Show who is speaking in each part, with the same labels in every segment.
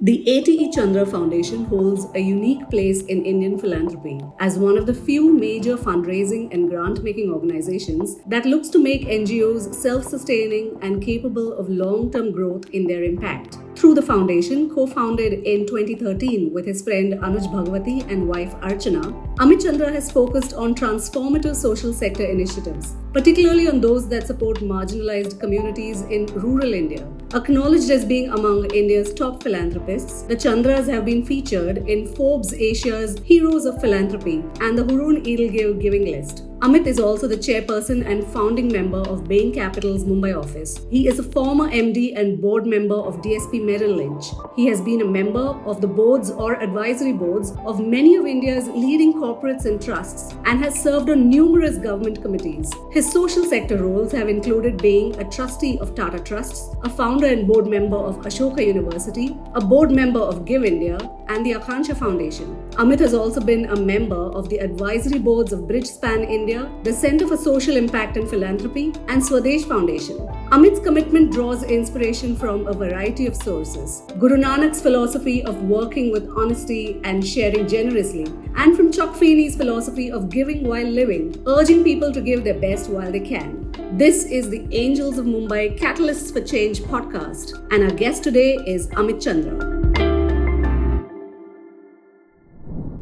Speaker 1: The A.T.E. Chandra Foundation holds a unique place in Indian philanthropy as one of the few major fundraising and grant-making organizations that looks to make NGOs self-sustaining and capable of long-term growth in their impact. Through the foundation, co-founded in 2013 with his friend Anuj Bhagwati and wife Archana, Amit Chandra has focused on transformative social sector initiatives, particularly on those that support marginalized communities in rural India. Acknowledged as being among India's top philanthropists, the Chandras have been featured in Forbes Asia's Heroes of Philanthropy and the Hurun-Edelgive Giving List. Amit is also the chairperson and founding member of Bain Capital's Mumbai office. He is a former MD and board member of DSP Merrill Lynch. He has been a member of the boards or advisory boards of many of India's leading corporates and trusts and has served on numerous government committees. His social sector roles have included being a trustee of Tata Trusts, a founder and board member of Ashoka University, a board member of GiveIndia, and the Akanksha Foundation. Amit has also been a member of the advisory boards of Bridgespan India, the Center for Social Impact and Philanthropy, and Swadesh Foundation. Amit's commitment draws inspiration from a variety of sources. Guru Nanak's philosophy of working with honesty and sharing generously, and from Chuck Feeney's philosophy of giving while living, urging people to give their best while they can. This is the Angels of Mumbai Catalysts for Change podcast, and our guest today is Amit Chandra.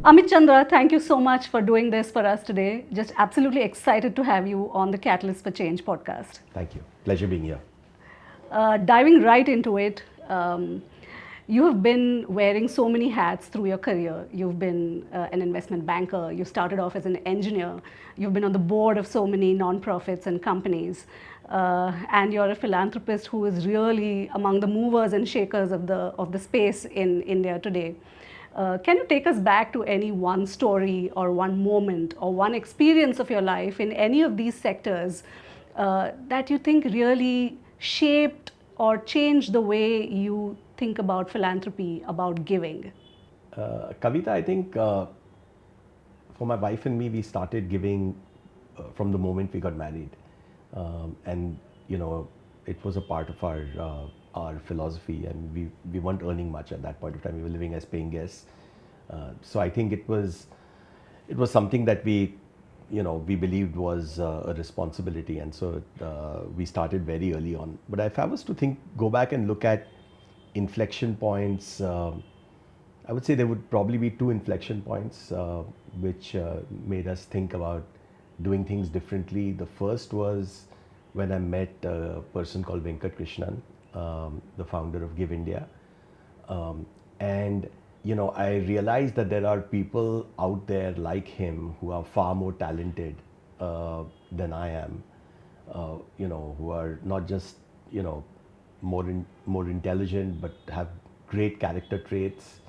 Speaker 1: Amit Chandra, thank you so much for doing this for us today. Just absolutely excited to have you on the Catalyst for Change podcast.
Speaker 2: Thank you. Pleasure being here.
Speaker 1: Diving right into it, you have been wearing so many hats through your career. You've been an investment banker. You started off as an engineer. You've been on the board of so many nonprofits and companies. And you're a philanthropist who is really among the movers and shakers of the space in India today. Can you take us back to any one story or one moment or one experience of your life in any of these sectors that you think really shaped or changed the way you think about philanthropy, about giving?
Speaker 2: Kavita, I think for my wife and me, we started giving from the moment we got married. And, you know, it was a part of our philosophy, and we weren't earning much at that point of time. We were living as paying guests. So I think it was something that we believed was a responsibility, and so we started very early on. But if I was to go back and look at inflection points, I would say there would probably be two inflection points which made us think about doing things differently. The first was when I met a person called Venkat Krishnan, the founder of GiveIndia, and I realized that there are people out there like him who are far more talented than I am, who are not just more intelligent, but have great character traits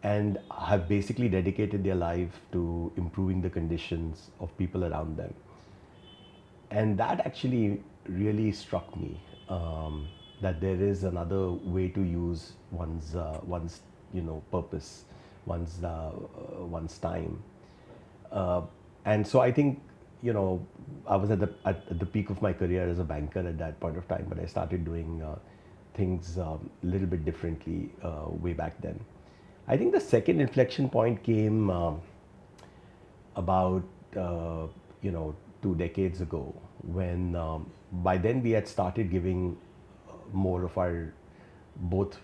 Speaker 2: and have basically dedicated their life to improving the conditions of people around them. And that actually really struck me, that there is another way to use one's purpose, one's time. And so I think, I was at the peak of my career as a banker at that point of time, but I started doing things a little bit differently way back then. I think the second inflection point came about 2 decades ago, when by then we had started giving more of our both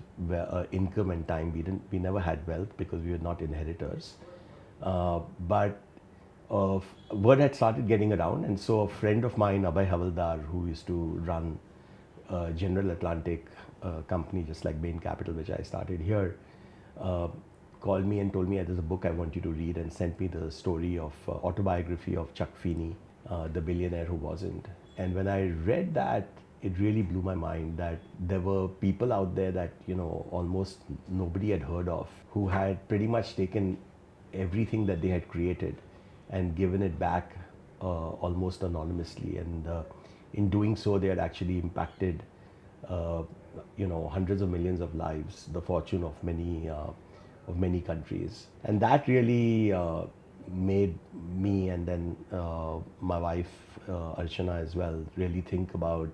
Speaker 2: income and time. We never had wealth because we were not inheritors, but word had started getting around, and so a friend of mine, Abhay Havaldar, who used to run General Atlantic company just like Bain Capital, which I started here, called me and told me, there's a book I want you to read, and sent me the story of autobiography of Chuck Feeney, the billionaire who wasn't. And when I read that, it really blew my mind that there were people out there that almost nobody had heard of, who had pretty much taken everything that they had created and given it back almost anonymously, and in doing so they had actually impacted hundreds of millions of lives, the fortune of many countries. And that really made me, and then my wife Archana as well, really think about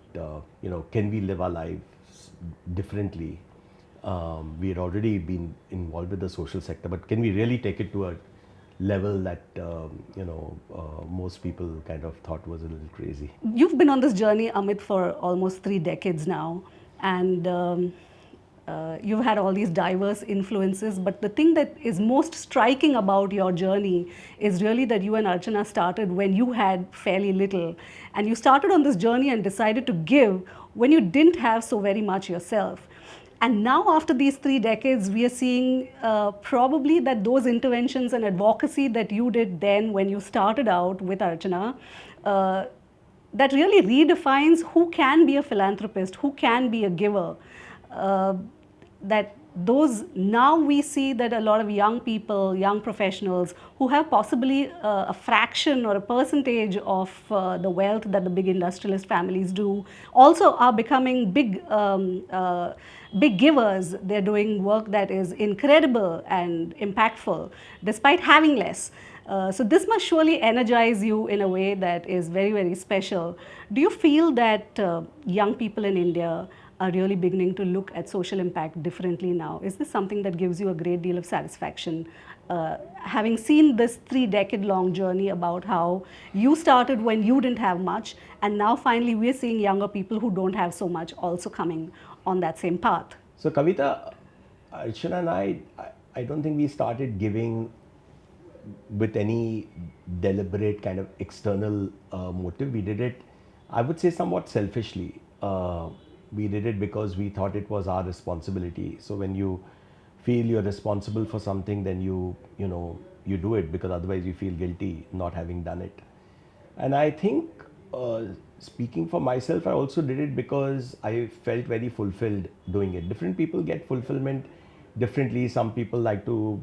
Speaker 2: can we live our lives differently We had already been involved with the social sector, but can we really take it to a level that most people kind of thought was a little crazy?
Speaker 1: You've been on this journey, Amit, for almost 3 decades now, and you've had all these diverse influences. But the thing that is most striking about your journey is really that you and Archana started when you had fairly little, and you started on this journey and decided to give when you didn't have so very much yourself. And now, after these 3 decades, we are seeing probably that those interventions and advocacy that you did then when you started out with Archana, uh, that really redefines who can be a philanthropist, who can be a giver. Uh, that those now we see that a lot of young people, young professionals who have possibly a fraction or a percentage of the wealth that the big industrialist families do, also are becoming big givers. They're doing work that is incredible and impactful despite having less. So this must surely energize you in a way that is very, very special. Do you feel that young people in India are really beginning to look at social impact differently now? Is this something that gives you a great deal of satisfaction? Having seen this 3 decade long journey about how you started when you didn't have much, and now finally we're seeing younger people who don't have so much also coming on that same path.
Speaker 2: So Kavita, Archana and I don't think we started giving with any deliberate kind of external motive. We did it, I would say, somewhat selfishly. We did it because we thought it was our responsibility. So when you feel you're responsible for something, then you do it, because otherwise you feel guilty not having done it. And I think, speaking for myself, I also did it because I felt very fulfilled doing it. Different people get fulfillment differently. Some people like to,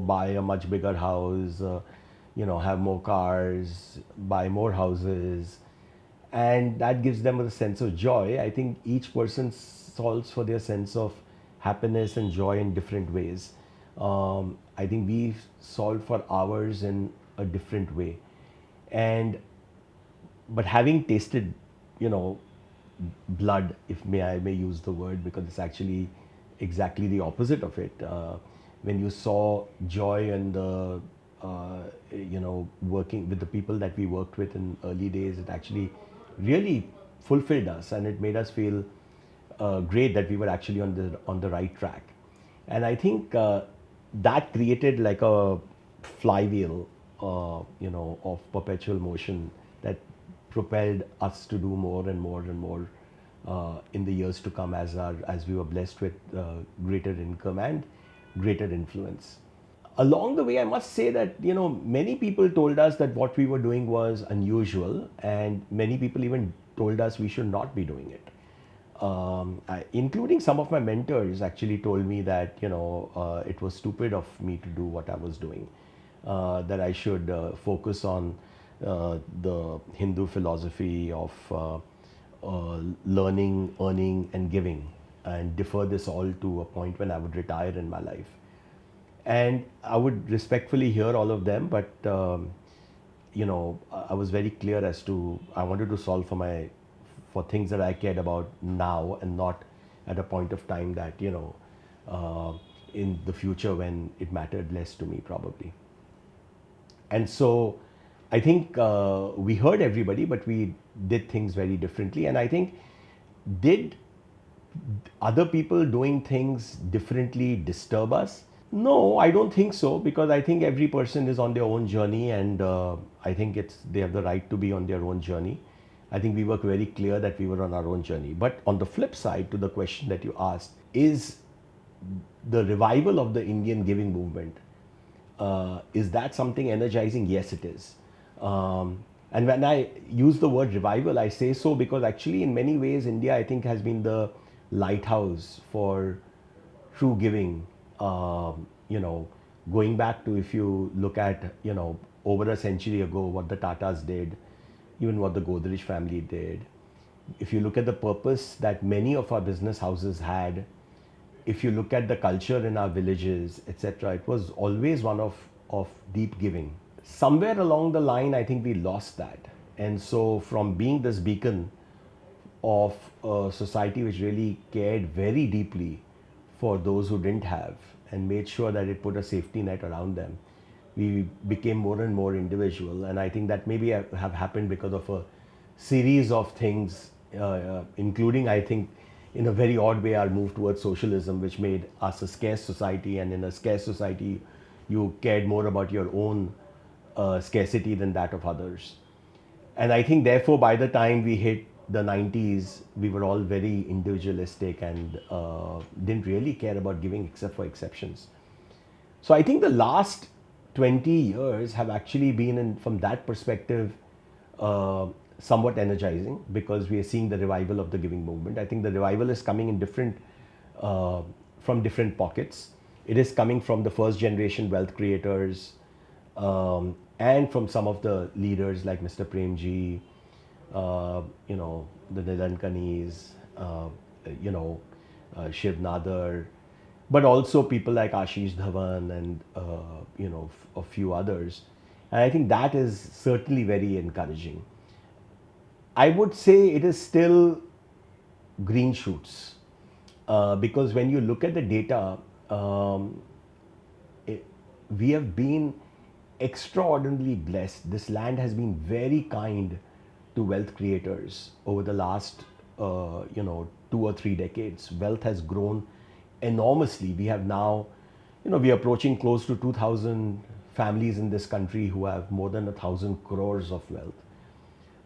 Speaker 2: buy a much bigger house, have more cars, buy more houses, and that gives them a sense of joy. I think each person solves for their sense of happiness and joy in different ways. I think we solved for ours in a different way, and but having tasted, you know, blood, if I may use the word, because it's actually exactly the opposite of it. When you saw joy and the, working with the people that we worked with in early days, it actually really fulfilled us, and it made us feel great that we were actually on the right track. And I think that created like a flywheel, of perpetual motion that propelled us to do more and more and more in the years to come, as we were blessed with greater income and greater influence. Along the way, I must say that many people told us that what we were doing was unusual, and many people even told us we should not be doing it. Including some of my mentors actually told me that it was stupid of me to do what I was doing, that I should focus on the Hindu philosophy of learning, earning, and giving, and defer this all to a point when I would retire in my life. And I would respectfully hear all of them, but I was very clear as to I wanted to solve for things that I cared about now, and not at a point of time that in the future when it mattered less to me, probably. And so I think we heard everybody, but we did things very differently. And I think, did other people doing things differently disturb us? No, I don't think so, because I think every person is on their own journey, and I think they have the right to be on their own journey. I think we were very clear that we were on our own journey. But on the flip side, to the question that you asked, is the revival of the Indian giving movement, is that something energizing? Yes, it is. And when I use the word revival, I say so because actually, in many ways, India, I think, has been the lighthouse for true giving. Going back to, if you look at, over a century ago, what the Tatas did, even what the Godrej family did. If you look at the purpose that many of our business houses had, if you look at the culture in our villages, etc., it was always one of deep giving. Somewhere along the line, I think we lost that. And so, from being this beacon of a society which really cared very deeply for those who didn't have and made sure that it put a safety net around them, we became more and more individual. And I think that maybe have happened because of a series of things, including, I think, in a very odd way, our move towards socialism, which made us a scarce society. And in a scarce society, you cared more about your own scarcity than that of others. And I think, therefore, by the time we hit the 90s, we were all very individualistic and didn't really care about giving except for exceptions. So I think the last 20 years have actually been, from that perspective, somewhat energizing, because we are seeing the revival of the giving movement. I think the revival is coming in from different pockets. It is coming from the first generation wealth creators, and from some of the leaders like Mr. Premji, the Nilankanis, Shiv Nadar, but also people like Ashish Dhawan and a few others. And I think that is certainly very encouraging. I would say it is still green shoots, because when you look at the data, we have been extraordinarily blessed. This land has been very kind to wealth creators over the last 2 or 3 decades. Wealth has grown enormously. We have now, we are approaching close to 2,000 families in this country who have more than 1,000 crores of wealth.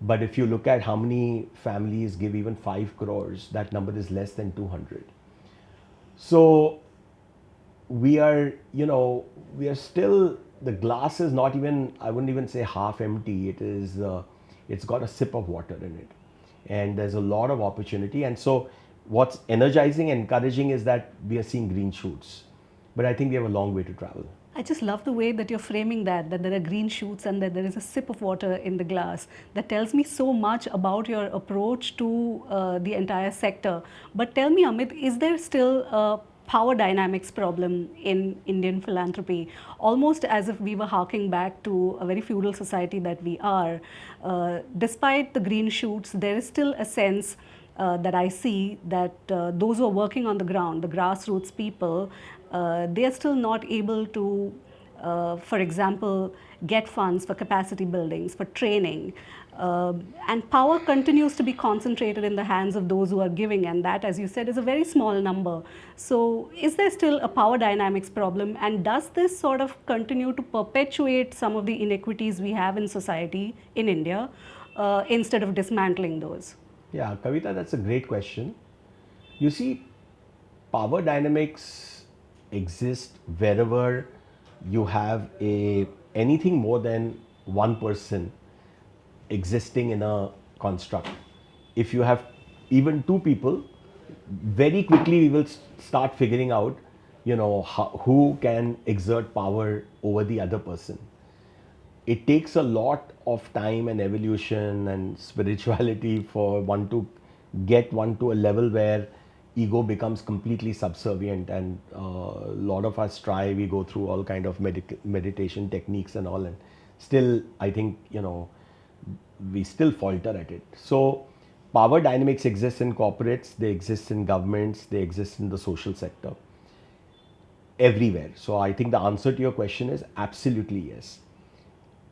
Speaker 2: But if you look at how many families give even 5 crores, that number is less than 200. So we are still, the glass is not even, I wouldn't even say half empty. It's got a sip of water in it. And there's a lot of opportunity. And so what's energizing and encouraging is that we are seeing green shoots. But I think we have a long way to travel.
Speaker 1: I just love the way that you're framing that there are green shoots and that there is a sip of water in the glass. That tells me so much about your approach to the entire sector. But tell me, Amit, is there still a power dynamics problem in Indian philanthropy? Almost as if we were harking back to a very feudal society that we are. Despite the green shoots, there is still a sense that I see that those who are working on the ground, the grassroots people, they are still not able to, for example, get funds for capacity buildings, for training. And power continues to be concentrated in the hands of those who are giving, and that, as you said, is a very small number. So is there still a power dynamics problem, and does this sort of continue to perpetuate some of the inequities we have in society in India, instead of dismantling those?
Speaker 2: Yeah, Kavita, that's a great question. You see, power dynamics exist wherever you have anything more than one person existing in a construct. If you have even two people, very quickly we will start figuring out, who can exert power over the other person. It takes a lot of time and evolution and spirituality for one to get one to a level where ego becomes completely subservient. And a lot of us try, we go through all kind of meditation techniques and all, and still I think we still falter at it. So power dynamics exist in corporates, they exist in governments, they exist in the social sector, everywhere. So I think the answer to your question is absolutely yes.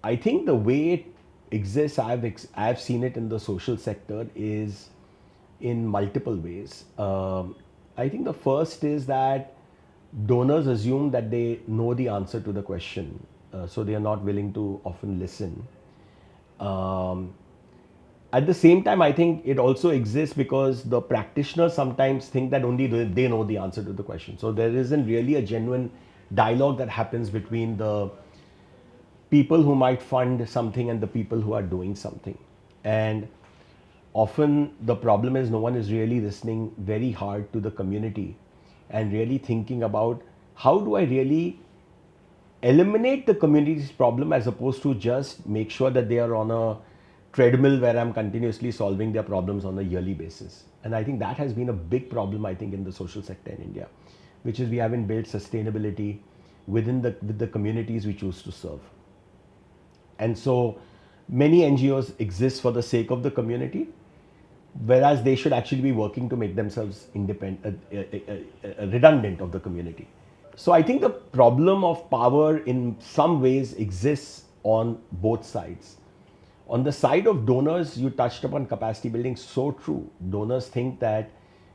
Speaker 2: I think the way it exists, I've seen it in the social sector, is in multiple ways. I think the first is that donors assume that they know the answer to the question, so they are not willing to often listen. At the same time, I think it also exists because the practitioners sometimes think that only they know the answer to the question. So there isn't really a genuine dialogue that happens between the people who might fund something and the people who are doing something. And often the problem is no one is really listening very hard to the community and really thinking about how do I really eliminate the community's problem, as opposed to just make sure that they are on a treadmill where I'm continuously solving their problems on a yearly basis. And I think that has been a big problem, I think, in the social sector in India, which is we haven't built sustainability with the communities we choose to serve. And so many NGOs exist for the sake of the community, whereas they should actually be working to make themselves independent, redundant of the community. So I think the problem of power in some ways exists on both sides. On the side of donors, you touched upon capacity building. So true. Donors think that,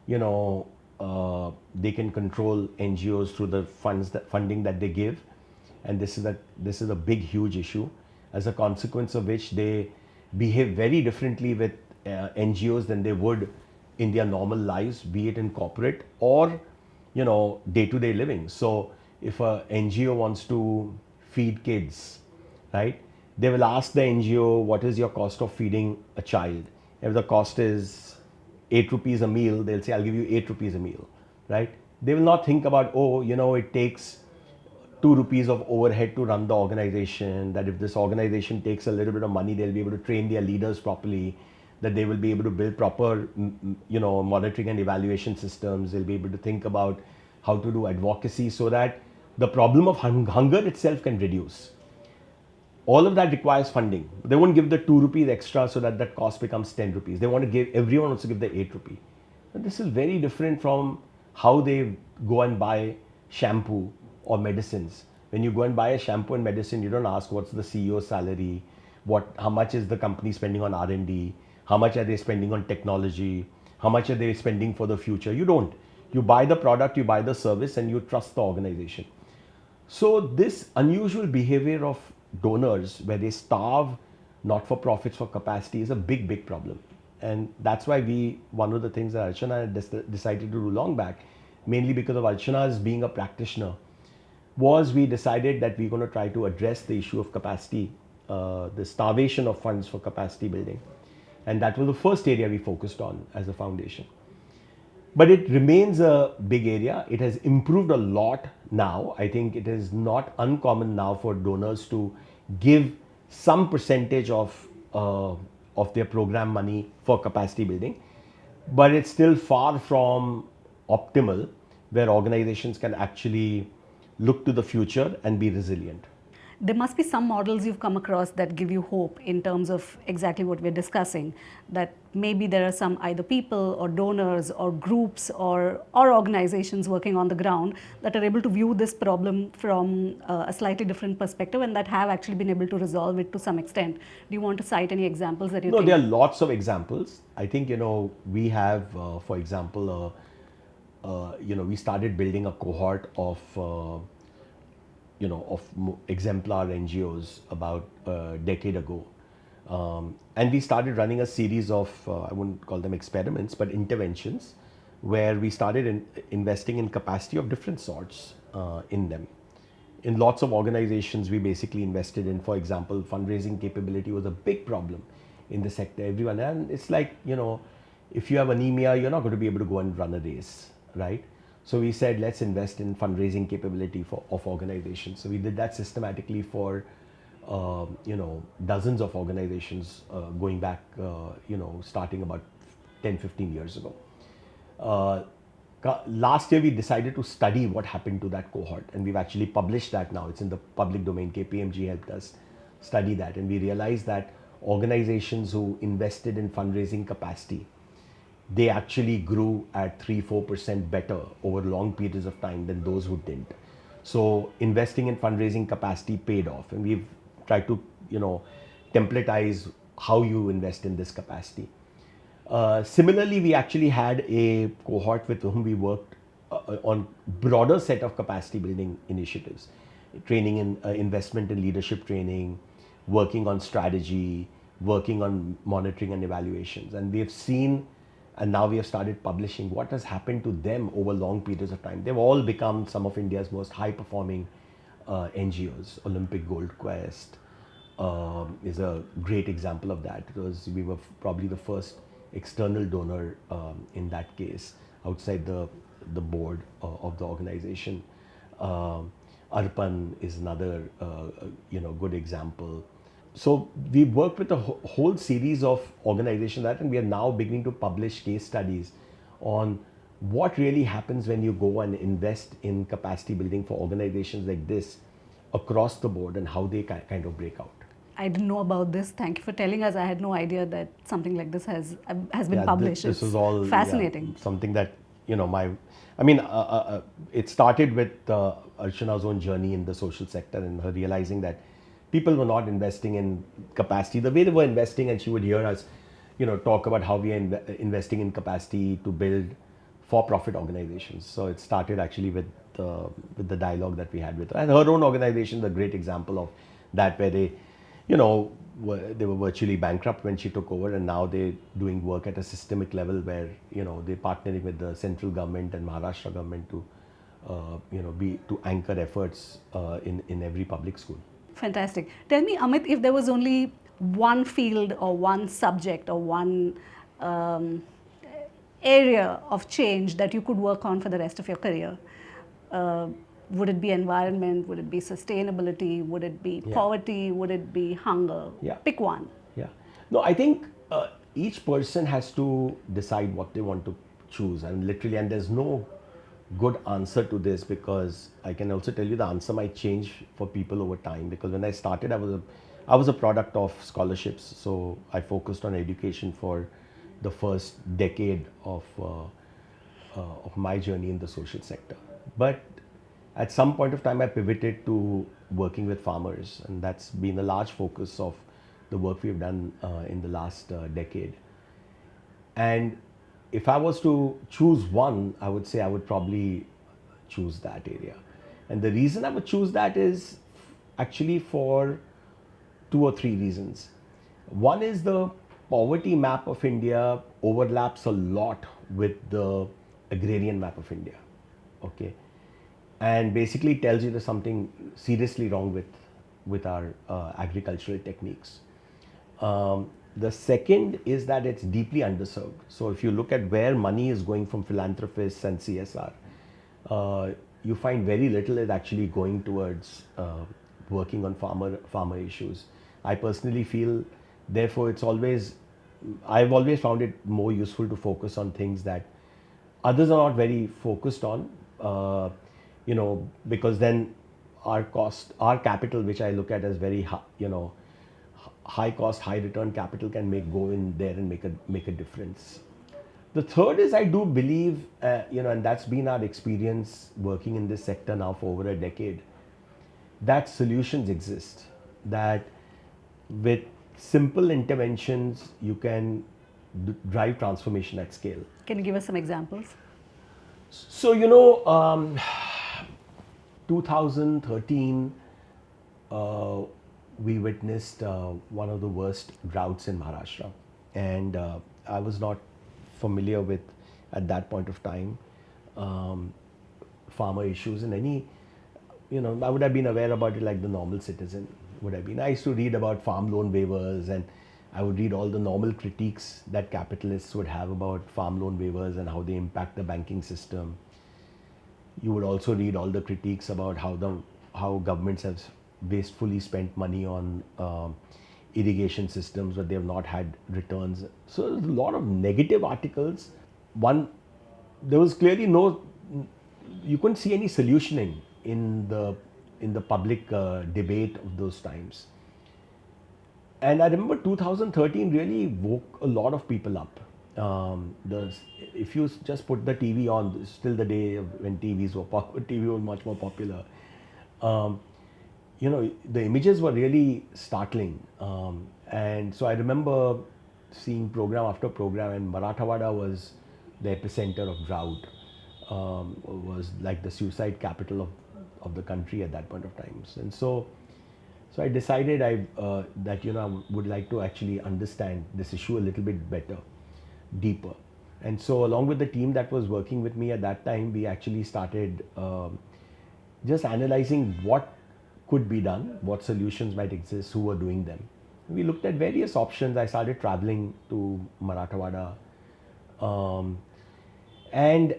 Speaker 2: they can control NGOs through the funding that they give, and this is a big, huge issue. As a consequence of which, they behave very differently with NGOs than they would in their normal lives, be it in corporate or day-to-day living. So if a NGO wants to feed kids, right, they will ask the NGO, what is your cost of feeding a child? If the cost is 8 rupees a meal, they'll say, I'll give you 8 rupees a meal, right? They will not think about, it takes 2 rupees of overhead to run the organization, that if this organization takes a little bit of money, they'll be able to train their leaders properly, that they will be able to build proper, monitoring and evaluation systems. They'll be able to think about how to do advocacy so that the problem of hunger itself can reduce. All of that requires funding. They won't give the 2 rupees extra so that that cost becomes 10 rupees. They want to give, everyone wants to give the 8 rupee. But this is very different from how they go and buy shampoo or medicines. When you go and buy a shampoo and medicine, you don't ask what's the CEO's salary, how much is the company spending on R&D, how much are they spending on technology, how much are they spending for the future. You don't. You buy the product, you buy the service, and you trust the organization. So this unusual behavior of donors where they starve not-for-profits for capacity is a big, big problem. And that's why one of the things that Archana decided to do long back, mainly because of Archana's being a practitioner, was we decided that we're going to try to address the issue of capacity, the starvation of funds for capacity building. And that was the first area we focused on as a foundation. But it remains a big area. It has improved a lot now. I think it is not uncommon now for donors to give some percentage of their program money for capacity building. But it's still far from optimal, where organizations can actually look to the future and be resilient.
Speaker 1: There must be some models you've come across that give you hope in terms of exactly what we're discussing, that maybe there are some either people or donors or groups or organizations working on the ground that are able to view this problem from a slightly different perspective and that have actually been able to resolve it to some extent. Do you want to cite any examples that you think?
Speaker 2: No, there are lots of examples. I think, we have, for example, we started building a cohort of exemplar NGOs about a decade ago. And we started running a series of, I wouldn't call them experiments, but interventions, where we started investing in capacity of different sorts in them. In lots of organizations, we basically invested in, for example, fundraising capability was a big problem in the sector. Everyone, and it's like, if you have anemia, you're not going to be able to go and run a race, right? So we said, let's invest in fundraising capability of organizations. So we did that systematically for, dozens of organizations going back, starting about 10, 15 years ago. Last year, we decided to study what happened to that cohort, and we've actually published that now. It's in the public domain. KPMG helped us study that, and we realized that organizations who invested in fundraising capacity, they actually grew at 3-4% better over long periods of time than those who didn't. So investing in fundraising capacity paid off, and we've tried to, templatize how you invest in this capacity. Similarly, we actually had a cohort with whom we worked on broader set of capacity building initiatives, training in investment in leadership training, working on strategy, working on monitoring and evaluations. And we have seen, and now we have started publishing what has happened to them over long periods of time. They've all become some of India's most high performing NGOs. Olympic Gold Quest is a great example of that, because we were probably the first external donor in that case, outside the board of the organization. Arpan is another good example. So we worked with a whole series of organizations and we are now beginning to publish case studies on what really happens when you go and invest in capacity building for organizations like this across the board and how they kind of break out.
Speaker 1: I didn't know about this. Thank you for telling us. I had no idea that something like this has been published.
Speaker 2: This
Speaker 1: It's
Speaker 2: was all
Speaker 1: fascinating.
Speaker 2: something that I mean, it started with Archana's own journey in the social sector and her realizing that people were not investing in capacity the way they were investing, and she would hear us, talk about how we are investing in capacity to build for-profit organizations. So it started actually with the dialogue that we had with her, and her own organization is a great example of that, where they, they were virtually bankrupt when she took over, and now they're doing work at a systemic level where they're partnering with the central government and Maharashtra government to to anchor efforts in every public school.
Speaker 1: Fantastic. Tell me, Amit, if there was only one field or one subject or one um, area of change that you could work on for the rest of your career, uh, would it be environment? Would it be sustainability? Would it be poverty? Would it be hunger?
Speaker 2: Yeah.
Speaker 1: Pick one.
Speaker 2: Yeah. No, I think each person has to decide what they want to choose, and literally, and there's no good answer to this, because I can also tell you the answer might change for people over time. Because when I started, I was a product of scholarships, so I focused on education for the first decade of my journey in the social sector. But at some point of time, I pivoted to working with farmers, and that's been a large focus of the work we've done in the last decade. And if I was to choose one, I would say I would probably choose that area. And the reason I would choose that is actually for two or three reasons. One is the poverty map of India overlaps a lot with the agrarian map of India. Okay. And basically tells you there's something seriously wrong with our agricultural techniques. The second is that it's deeply underserved. So if you look at where money is going from philanthropists and CSR, you find very little is actually going towards working on farmer issues. I personally feel, therefore, I've always found it more useful to focus on things that others are not very focused on, because then our capital, which I look at as very high cost, high return capital, can go in there and make a difference. The third is, I do believe, and that's been our experience working in this sector now for over a decade, that solutions exist, that with simple interventions you can drive transformation at scale.
Speaker 1: Can you give us some examples?
Speaker 2: So 2013, we witnessed one of the worst droughts in Maharashtra, and I was not familiar with, at that point of time, farmer issues in any, I would have been aware about it like the normal citizen would have been. I used to read about farm loan waivers, and I would read all the normal critiques that capitalists would have about farm loan waivers and how they impact the banking system. You would also read all the critiques about how governments have wastefully spent money on irrigation systems, but they have not had returns. So there's a lot of negative articles. There was clearly you couldn't see any solutioning in the public debate of those times. And I remember 2013 really woke a lot of people up. If you just put the TV on, still the day when TV was much more popular. The images were really startling. And so I remember seeing program after program, and Marathwada was the epicenter of drought, was like the suicide capital of the country at that point of time. And so I decided that I would like to actually understand this issue a little bit better, deeper. And so along with the team that was working with me at that time, we actually started just analyzing what could be done, what solutions might exist, who were doing them. We looked at various options. I started traveling to Marathwada, and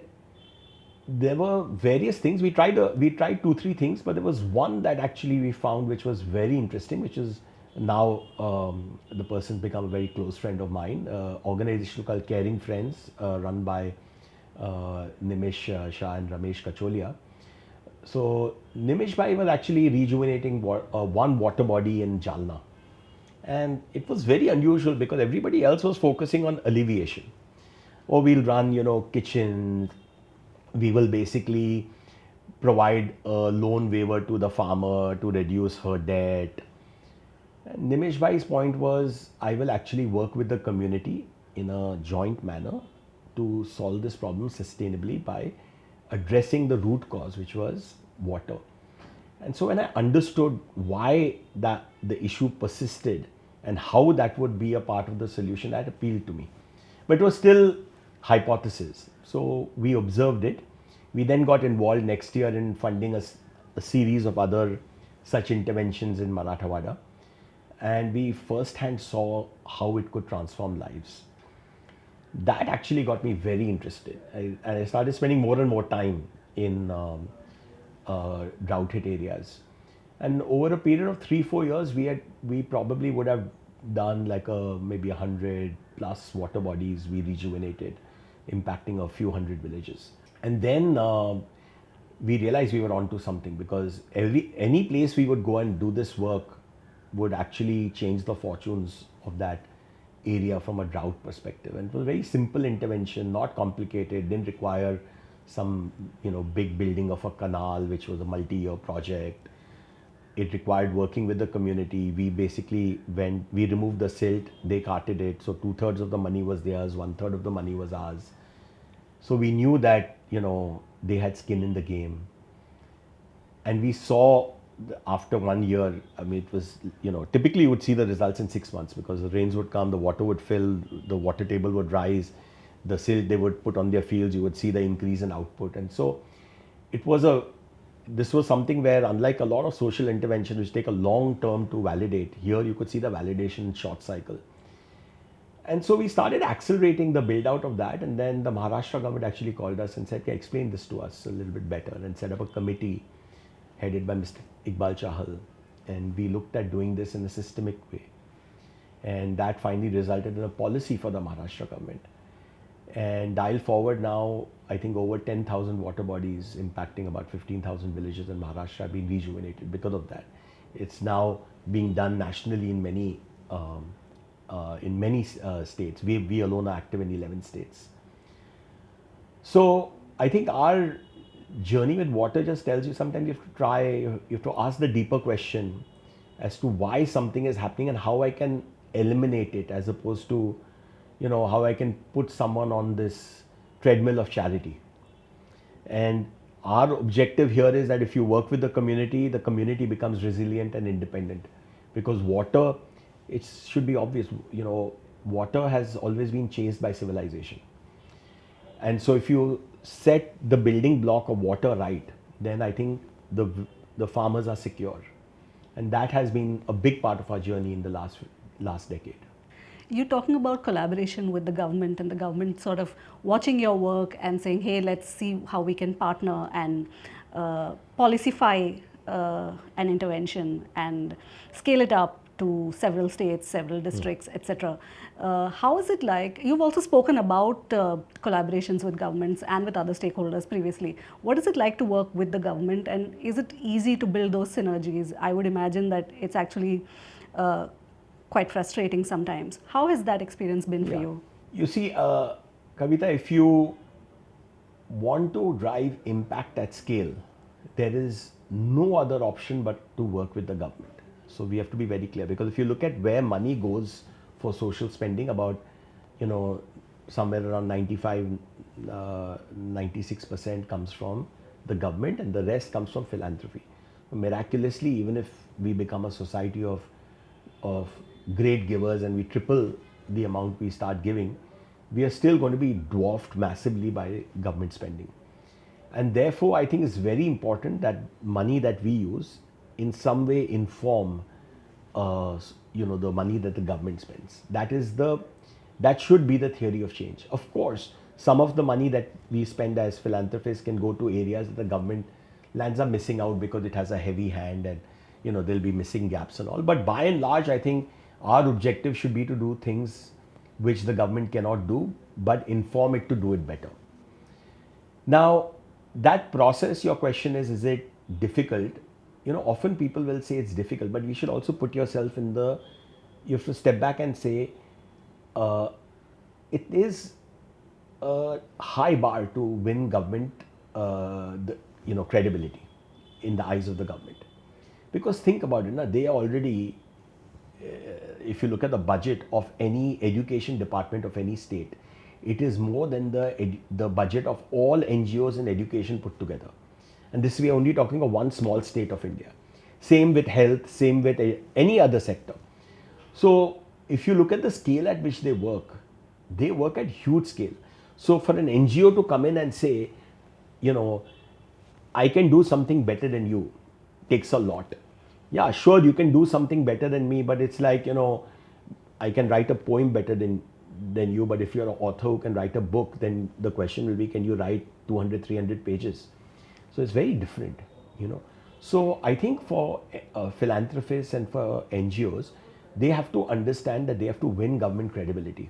Speaker 2: there were various things. We tried 2-3 things, but there was one that actually we found which was very interesting, which is now the person's become a very close friend of mine. Organization called Caring Friends, run by Nimish Shah and Ramesh Kacholia. So Nimish Bhai was actually rejuvenating one water body in Jalna. And it was very unusual because everybody else was focusing on alleviation. Or we'll run, kitchens. We will basically provide a loan waiver to the farmer to reduce her debt. And Nimish Bhai's point was, I will actually work with the community in a joint manner to solve this problem sustainably by addressing the root cause, which was water. And so when I understood why that the issue persisted and how that would be a part of the solution, that appealed to me. But it was still hypothesis. So we observed it. We then got involved next year in funding a series of other such interventions in Marathwada. And we firsthand saw how it could transform lives. That actually got me very interested. And I started spending more and more time in drought hit areas. And over a period of 3-4 years, we probably would have done like maybe 100 plus water bodies we rejuvenated, impacting a few hundred villages. And then we realized we were onto something, because any place we would go and do this work would actually change the fortunes of that area from a drought perspective. And it was a very simple intervention, not complicated, didn't require some big building of a canal, which was a multi-year project. It required working with the community. We basically we removed the silt, they carted it. So 2/3 of the money was theirs, 1/3 of the money was ours. So we knew that, they had skin in the game. And we saw after 1 year, I mean, it was, typically you would see the results in 6 months, because the rains would come, the water would fill, the water table would rise, the silt they would put on their fields, you would see the increase in output. And so this was something where, unlike a lot of social intervention which take a long term to validate, here you could see the validation in short cycle. And so we started accelerating the build out of that. And then the Maharashtra government actually called us and said, explain this to us a little bit better, and set up a committee headed by Mr. Iqbal Chahal. And we looked at doing this in a systemic way. And that finally resulted in a policy for the Maharashtra government. And dial forward now, I think over 10,000 water bodies impacting about 15,000 villages in Maharashtra have been rejuvenated because of that. It's now being done nationally in many states. We alone are active in 11 states. So I think our journey with water just tells you, sometimes you have to ask the deeper question as to why something is happening and how I can eliminate it, as opposed to, how I can put someone on this treadmill of charity. And our objective here is that if you work with the community becomes resilient and independent. Because water, it should be obvious, water has always been chased by civilization. And so if you set the building block of water right, then I think the farmers are secure. And that has been a big part of our journey in the last decade.
Speaker 1: You're talking about collaboration with the government, and the government sort of watching your work and saying, hey, let's see how we can partner and policify an intervention and scale it up to several states, several districts, etc. How is it like? You've also spoken about collaborations with governments and with other stakeholders previously. What is it like to work with the government, and is it easy to build those synergies? I would imagine that it's actually quite frustrating sometimes. How has that experience been for you?
Speaker 2: You see, Kavita, if you want to drive impact at scale, there is no other option but to work with the government. So we have to be very clear, because if you look at where money goes for social spending, about, somewhere around 96% comes from the government, and the rest comes from philanthropy. Miraculously, even if we become a society of great givers and we triple the amount we start giving, we are still going to be dwarfed massively by government spending. And therefore, I think it's very important that money that we use in some way inform, the money that the government spends. That should be the theory of change. Of course, some of the money that we spend as philanthropists can go to areas that the government lands up missing out because it has a heavy hand, and there'll be missing gaps and all. But by and large, I think our objective should be to do things which the government cannot do, but inform it to do it better. Now, that process, your question is it difficult? Often people will say it's difficult, but you should also put yourself in the you have to step back and say, uh, it is a high bar to win government, credibility in the eyes of the government. Because think about it, na, they are already, if you look at the budget of any education department of any state, it is more than the budget of all NGOs in education put together. And this we are only talking of one small state of India. Same with health, same with any other sector. So if you look at the scale at which they work at huge scale. So for an NGO to come in and say, you know, I can do something better than you, takes a lot. Yeah, sure, you can do something better than me, but it's like, I can write a poem better than you, but if you're an author who can write a book, then the question will be, can you write 200, 300 pages? So it's very different. So I think for philanthropists and for NGOs, they have to understand that they have to win government credibility.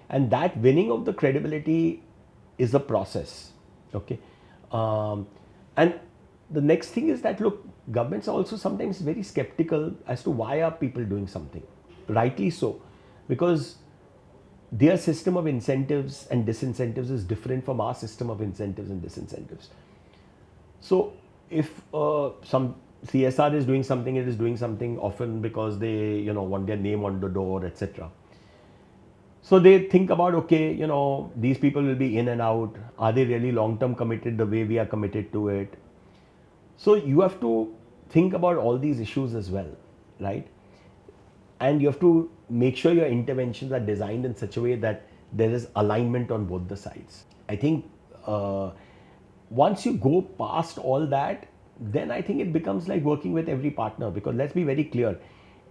Speaker 2: And that winning of the credibility is a process. Okay. And the next thing is that, look, governments are also sometimes very skeptical as to why are people doing something. Rightly so, because their system of incentives and disincentives is different from our system of incentives and disincentives. So if some CSR is doing something, it is doing something often because they want their name on the door, etc. So they think about, okay, these people will be in and out. Are they really long-term committed the way we are committed to it? So you have to think about all these issues as well, right? And you have to make sure your interventions are designed in such a way that there is alignment on both the sides. I think once you go past all that, then I think it becomes like working with every partner, because let's be very clear,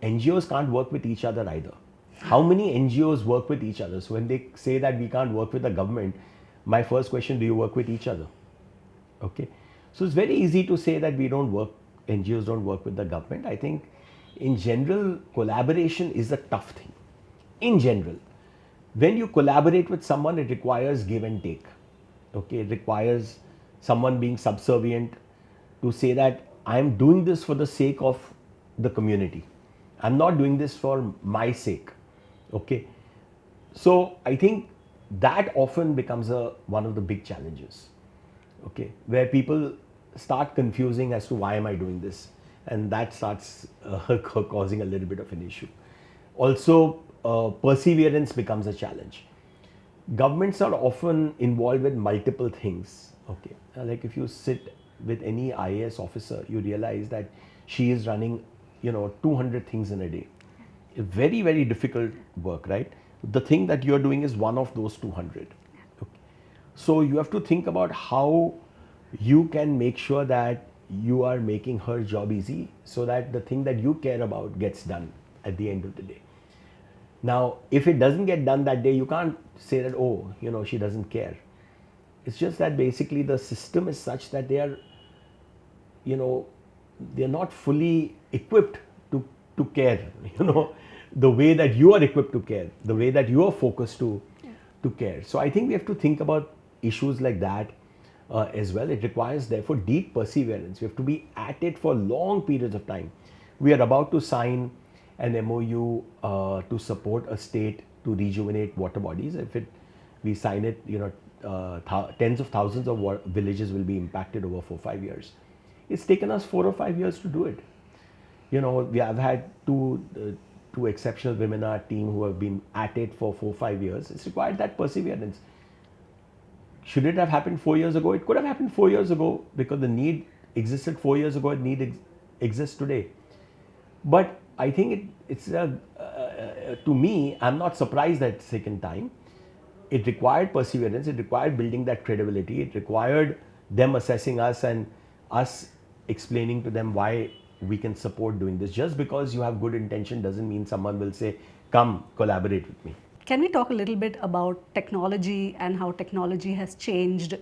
Speaker 2: NGOs can't work with each other either. How many NGOs work with each other? So when they say that we can't work with the government, my first question, do you work with each other? Okay. So it's very easy to say that NGOs don't work with the government. I think in general, collaboration is a tough thing. In general, when you collaborate with someone, it requires give and take. Okay. It requires someone being subservient to say that I'm doing this for the sake of the community. I'm not doing this for my sake. Okay. So I think that often becomes one of the big challenges. Okay. Where people start confusing as to why am I doing this, and that starts causing a little bit of an issue. Also, perseverance becomes a challenge. Governments are often involved with multiple things. Okay. Like if you sit with any IAS officer, you realize that she is running 200 things in a day. Very, very difficult work, right? The thing that you're doing is one of those 200. Okay. So you have to think about how you can make sure that you are making her job easy, so that the thing that you care about gets done at the end of the day. Now, if it doesn't get done that day, you can't say that, oh, she doesn't care. It's just that basically the system is such that they're not fully equipped to care, the way that you are equipped to care, the way that you are focused to care. So I think we have to think about issues like that as well. It requires therefore deep perseverance. We have to be at it for long periods of time. We are about to sign an MOU to support a state to rejuvenate water bodies. If we sign it, tens of thousands of villages will be impacted over 4-5 years. It's taken us 4 or 5 years to do it. We have had two exceptional women on our team who have been at it for 4-5 years. It's required that perseverance. Should it have happened 4 years ago? It could have happened 4 years ago because the need existed 4 years ago. The need exists today. But I think to me, I'm not surprised that it's taken time. It required perseverance. It required building that credibility. It required them assessing us and us explaining to them why we can support doing this. Just because you have good intention doesn't mean someone will say, come collaborate with me.
Speaker 1: Can we talk a little bit about technology and how technology has changed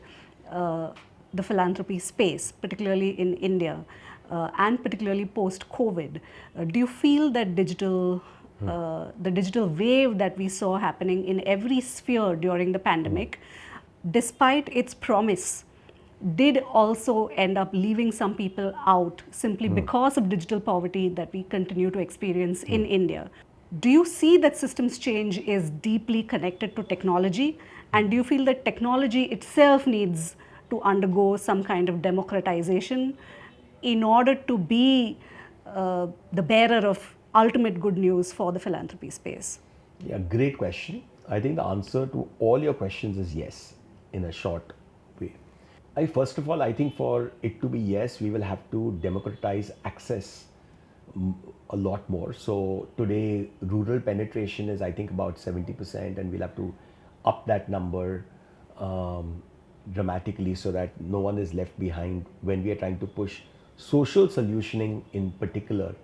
Speaker 1: the philanthropy space, particularly in India and particularly post-COVID? Do you feel that the digital wave that we saw happening in every sphere during the pandemic, despite its promise, did also end up leaving some people out simply because of digital poverty that we continue to experience in India? Do you see that systems change is deeply connected to technology? And do you feel that technology itself needs to undergo some kind of democratization in order to be the bearer of ultimate good news for the philanthropy space?
Speaker 2: Yeah, great question. I think the answer to all your questions is yes, in a short way. First of all, I think for it to be yes, we will have to democratize access a lot more. So today, rural penetration is, I think, about 70%, and we'll have to up that number dramatically so that no one is left behind when we are trying to push social solutioning in particular,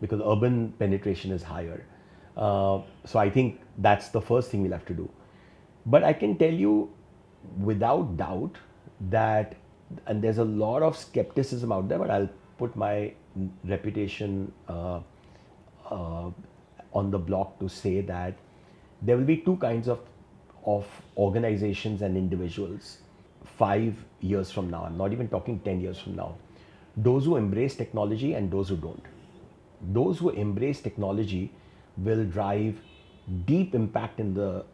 Speaker 2: because urban penetration is higher. So I think that's the first thing we'll have to do. But I can tell you without doubt that, and there's a lot of skepticism out there, but I'll put my reputation on the block to say that there will be two kinds of organizations and individuals 5 years from now. I'm not even talking 10 years from now. Those who embrace technology and those who don't. Those who embrace technology will drive deep impact in the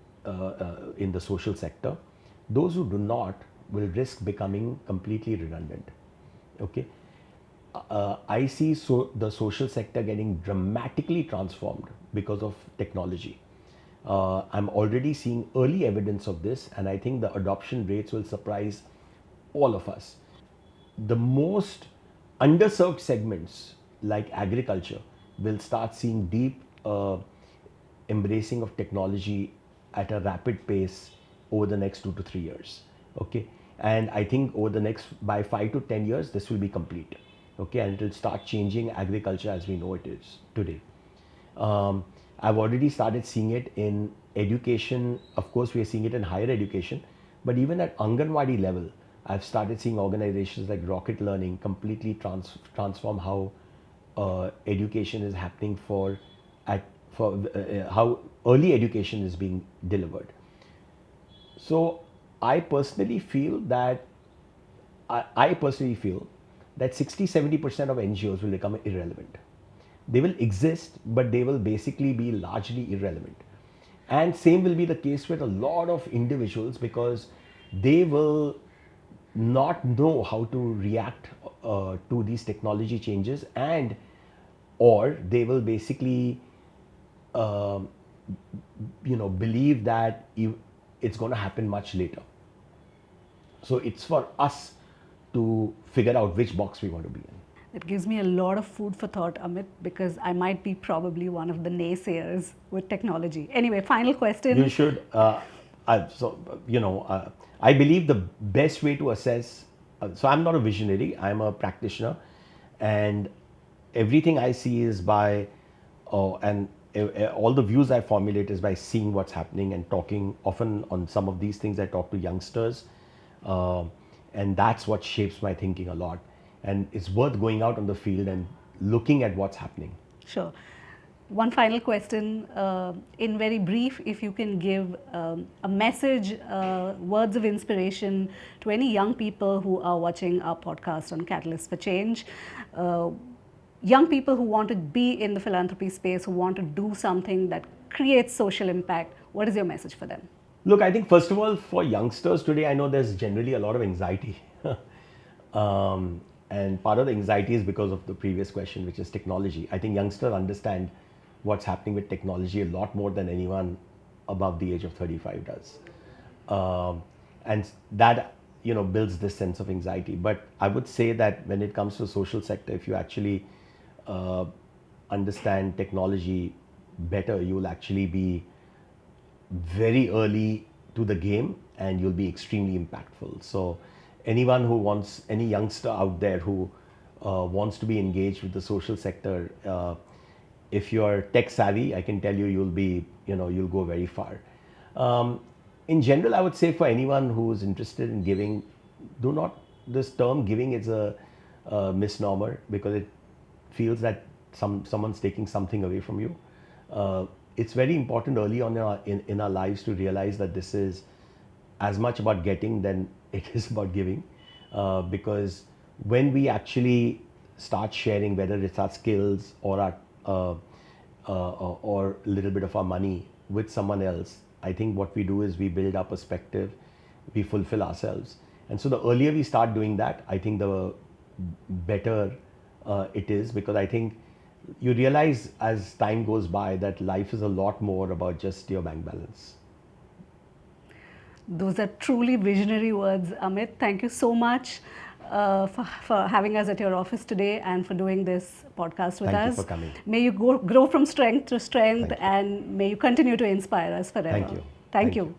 Speaker 2: social sector. Those who do not will risk becoming completely redundant. Okay, I see the social sector getting dramatically transformed because of technology. I'm already seeing early evidence of this, and I think the adoption rates will surprise all of us. The most underserved segments like agriculture will start seeing deep embracing of technology at a rapid pace over the next 2 to 3 years. Okay, and I think over the next by 5 to 10 years this will be complete. Okay, and it will start changing agriculture as we know it is today. I've already started seeing it in education. Of course, we are seeing it in higher education, but even at Anganwadi level, I've started seeing organizations like Rocket Learning completely transform how education is happening for how early education is being delivered. So I personally feel that I personally feel that 60-70% of NGOs will become irrelevant. They will exist, but they will basically be largely irrelevant. And same will be the case with a lot of individuals because they will not know how to react to these technology changes, and or they will basically um, believe that it's going to happen much later. So it's for us to figure out which box we want to be in.
Speaker 1: It gives me a lot of food for thought, Amit, because I might be probably one of the naysayers with technology. Anyway, final question.
Speaker 2: You should. I believe the best way to assess. So I'm not a visionary. I'm a practitioner, and everything I see is by, and all the views I formulate is by seeing what's happening and talking. Often on some of these things, I talk to youngsters, and that's what shapes my thinking a lot. And it's worth going out on the field and looking at what's happening.
Speaker 1: Sure. One final question, in very brief, if you can give a message, words of inspiration to any young people who are watching our podcast on Catalyst for Change, young people who want to be in the philanthropy space, who want to do something that creates social impact, what is your message for them?
Speaker 2: Look, I think first of all, for youngsters today, I know there's generally a lot of anxiety. And part of the anxiety is because of the previous question, which is technology. I think youngsters understand what's happening with technology a lot more than anyone above the age of 35 does. And that, builds this sense of anxiety. But I would say that when it comes to the social sector, if you actually understand technology better, you will actually be very early to the game and you'll be extremely impactful. So any youngster out there who wants to be engaged with the social sector, if you're tech savvy, I can tell you you'll go very far. In general, I would say for anyone who's interested in giving, this term giving is a misnomer because it feels that someone's taking something away from you. It's very important early on in our lives to realize that this is as much about getting than it is about giving, because when we actually start sharing, whether it's our skills or or a little bit of our money with someone else, I think what we do is we build our perspective, we fulfill ourselves. And so the earlier we start doing that, I think the better it is, because I think you realize as time goes by that life is a lot more about just your bank balance.
Speaker 1: Those are truly visionary words, Amit. Thank you so much for having us at your office today and for doing this podcast with us.
Speaker 2: Thank you for coming.
Speaker 1: May you grow from strength to strength, and may you continue to inspire us forever.
Speaker 2: Thank you.
Speaker 1: Thank you.